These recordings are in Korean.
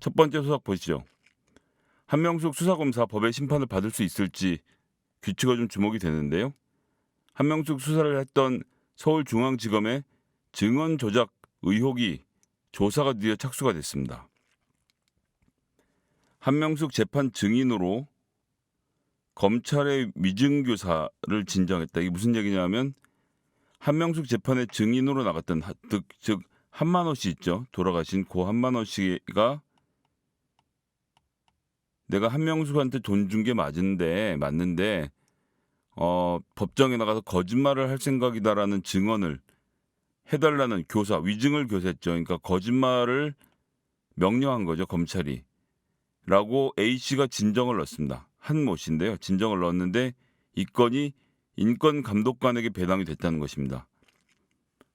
첫 번째 소식 보시죠. 한명숙 수사검사 법의 심판을 받을 수 있을지 규칙가 좀 주목이 되는데요. 한명숙 수사를 했던 서울중앙지검의 증언 조작 의혹이 조사가 드디어 착수가 됐습니다. 한명숙 재판 증인으로 검찰의 위증교사를 진정했다. 이게 무슨 얘기냐면 한명숙 재판의 증인으로 나갔던 즉 한만호 씨 있죠. 돌아가신 고 한만호 씨가 내가 한명숙한테 돈 준 게 맞는데 법정에 나가서 거짓말을 할 생각이다라는 증언을 해달라는 교사 위증을 교사했죠. 그러니까 거짓말을 명령한 거죠 검찰이. 라고 A 씨가 진정을 넣습니다. 한모 씨인데요. 진정을 넣었는데 이 건이 인권감독관에게 배당이 됐다는 것입니다.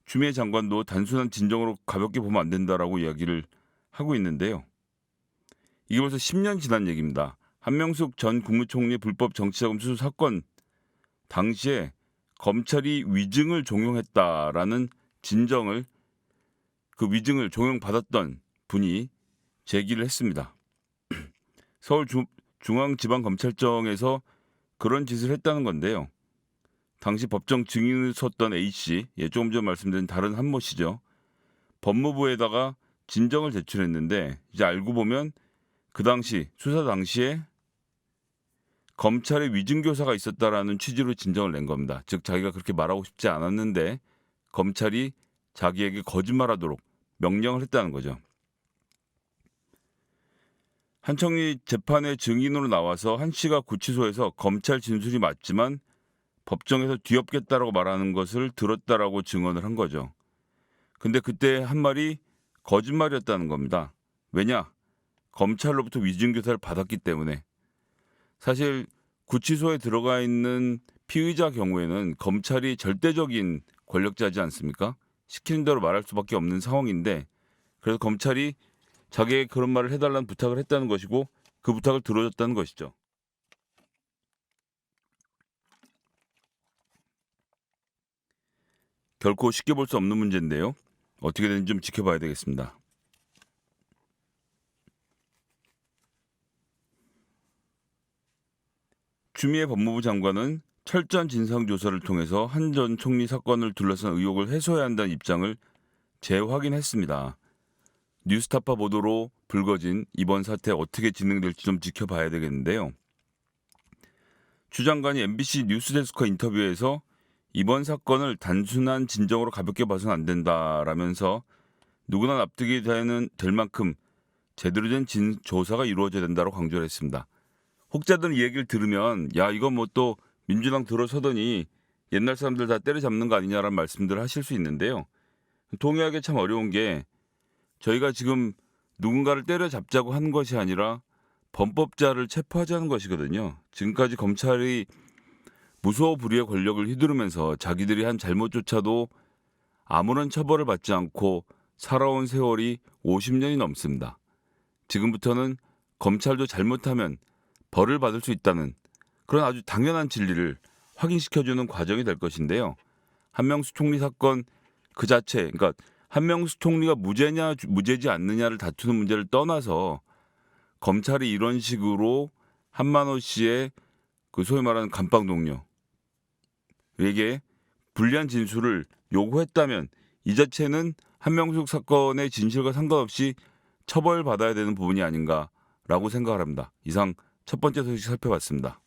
추미애 장관도 단순한 진정으로 가볍게 보면 안 된다라고 이야기를 하고 있는데요. 이게 벌써 10년 지난 얘기입니다. 한명숙 전 국무총리 불법 정치자금 수수 사건 당시에 검찰이 위증을 종용했다라는 진정을 그 위증을 종용받았던 분이 제기를 했습니다. 서울중앙지방검찰청에서 그런 짓을 했다는 건데요. 당시 법정 증인을 섰던 A씨, 조금 전 말씀드린 다른 한모 씨죠. 법무부에다가 진정을 제출했는데 이제 알고 보면 그 당시 수사 당시에 검찰에 위증교사가 있었다라는 취지로 진정을 낸 겁니다. 즉 자기가 그렇게 말하고 싶지 않았는데 검찰이 자기에게 거짓말하도록 명령을 했다는 거죠. 한청리 재판의 증인으로 나와서 한 씨가 구치소에서 검찰 진술이 맞지만 법정에서 뒤엎겠다라고 말하는 것을 들었다라고 증언을 한 거죠. 근데 그때 한 말이 거짓말이었다는 겁니다. 왜냐? 검찰로부터 위증교사를 받았기 때문에. 사실 구치소에 들어가 있는 피의자 경우에는 검찰이 절대적인 권력자지 않습니까? 시키는 대로 말할 수밖에 없는 상황인데 그래서 검찰이 자기에게 그런 말을 해달라는 부탁을 했다는 것이고 그 부탁을 들어줬다는 것이죠. 결코 쉽게 볼 수 없는 문제인데요. 어떻게 되는지 좀 지켜봐야 되겠습니다. 추미애 법무부 장관은 철저한 진상조사를 통해서 한 전 총리 사건을 둘러싼 의혹을 해소해야 한다는 입장을 재확인했습니다. 뉴스타파 보도로 불거진 이번 사태 어떻게 진행될지 좀 지켜봐야 되겠는데요. 추 장관이 MBC 뉴스데스크와 인터뷰에서 이번 사건을 단순한 진정으로 가볍게 봐서는 안 된다라면서 누구나 납득이 될 만큼 제대로 된 조사가 이루어져야 된다고 강조를 했습니다. 혹자들은 이 얘기를 들으면 야 이건 뭐 또 민주당 들어서더니 옛날 사람들 다 때려잡는 거 아니냐라는 말씀들을 하실 수 있는데요. 동의하기 참 어려운 게 저희가 지금 누군가를 때려잡자고 한 것이 아니라 범법자를 체포하자는 것이거든요. 지금까지 검찰이 무소불위의 권력을 휘두르면서 자기들이 한 잘못조차도 아무런 처벌을 받지 않고 살아온 세월이 50년이 넘습니다. 지금부터는 검찰도 잘못하면 벌을 받을 수 있다는 그런 아주 당연한 진리를 확인시켜주는 과정이 될 것인데요. 한명수 총리 사건 그 자체, 그러니까 한명수 총리가 무죄냐 무죄지 않느냐를 다투는 문제를 떠나서 검찰이 이런 식으로 한만호 씨의 그 소위 말하는 감방 동료에게 불리한 진술을 요구했다면 이 자체는 한명숙 사건의 진실과 상관없이 처벌받아야 되는 부분이 아닌가라고 생각을 합니다. 이상 첫 번째 소식 살펴봤습니다.